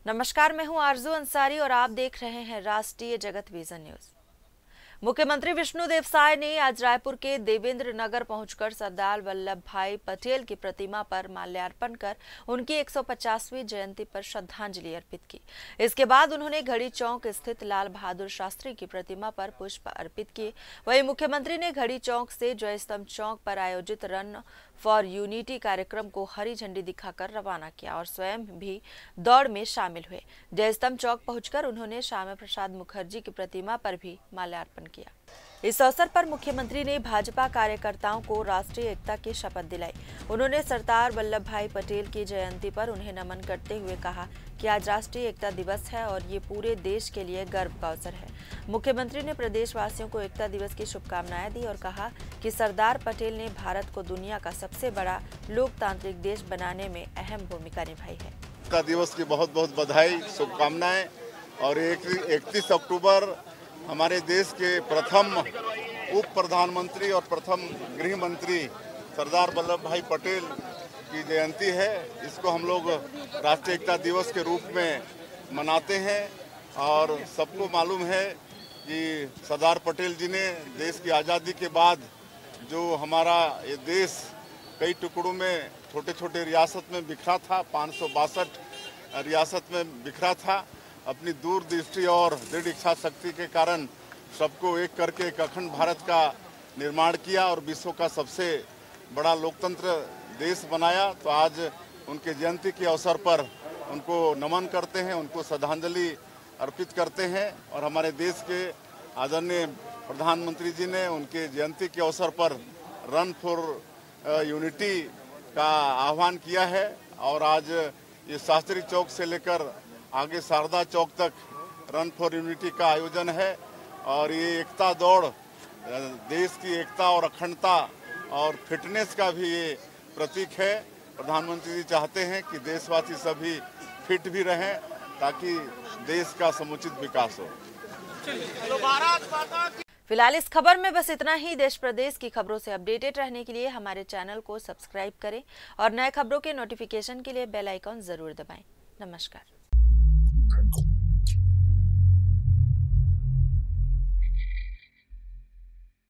नमस्कार, मैं हूं आरजू अंसारी और आप देख रहे हैं राष्ट्रीय जगत विजन न्यूज। मुख्यमंत्री विष्णुदेव साय ने आज रायपुर के देवेंद्र नगर पहुंचकर सरदार वल्लभ भाई पटेल की प्रतिमा पर माल्यार्पण कर उनकी 150वीं जयंती पर श्रद्धांजलि अर्पित की। इसके बाद उन्होंने घड़ी चौक स्थित लाल बहादुर शास्त्री की प्रतिमा पर पुष्प अर्पित किए। वहीं मुख्यमंत्री ने घड़ी चौक से जय स्तंभ चौक पर आयोजित रन फॉर यूनिटी कार्यक्रम को हरी झंडी दिखाकर रवाना किया और स्वयं भी दौड़ में शामिल हुए। जय स्तंभ चौक पहुंचकर उन्होंने श्यामा प्रसाद मुखर्जी की प्रतिमा पर भी माल्यार्पण किया। इस अवसर पर मुख्यमंत्री ने भाजपा कार्यकर्ताओं को राष्ट्रीय एकता की शपथ दिलाई। उन्होंने सरदार वल्लभ भाई पटेल की जयंती पर उन्हें नमन करते हुए कहा कि आज राष्ट्रीय एकता दिवस है और ये पूरे देश के लिए गर्व का अवसर है। मुख्यमंत्री ने प्रदेशवासियों को एकता दिवस की शुभकामनाएं दी और कहा कि सरदार पटेल ने भारत को दुनिया का सबसे बड़ा लोकतांत्रिक देश बनाने में अहम भूमिका निभाई है। एकता दिवस की बहुत बहुत बधाई, शुभकामनाएं। और 31 अक्टूबर हमारे देश के प्रथम उप प्रधानमंत्री और प्रथम गृह मंत्री सरदार वल्लभ भाई पटेल की जयंती है। इसको हम लोग राष्ट्रीय एकता दिवस के रूप में मनाते हैं और सबको मालूम है कि सरदार पटेल जी ने देश की आज़ादी के बाद जो हमारा ये देश कई टुकड़ों में छोटे छोटे रियासत में बिखरा था, 562 रियासत में बिखरा था, अपनी दूरदृष्टि और दृढ़ इच्छा शक्ति के कारण सबको एक करके एक अखंड भारत का निर्माण किया और विश्व का सबसे बड़ा लोकतंत्र देश बनाया। तो आज उनके जयंती के अवसर पर उनको नमन करते हैं, उनको श्रद्धांजलि अर्पित करते हैं और हमारे देश के आदरणीय प्रधानमंत्री जी ने उनके जयंती के अवसर पर रन फॉर यूनिटी का आह्वान किया है और आज ये शास्त्री चौक से लेकर आगे शारदा चौक तक रन फॉर यूनिटी का आयोजन है और ये एकता दौड़ देश की एकता और अखंडता और फिटनेस का भी ये प्रतीक है। प्रधानमंत्री जी चाहते हैं कि देशवासी सभी फिट भी रहें ताकि देश का समुचित विकास हो। फिलहाल इस खबर में बस इतना ही। देश प्रदेश की खबरों से अपडेटेड रहने के लिए हमारे चैनल को सब्सक्राइब करें और नए खबरों के नोटिफिकेशन के लिए बेल आइकॉन जरूर दबाएं। नमस्कार।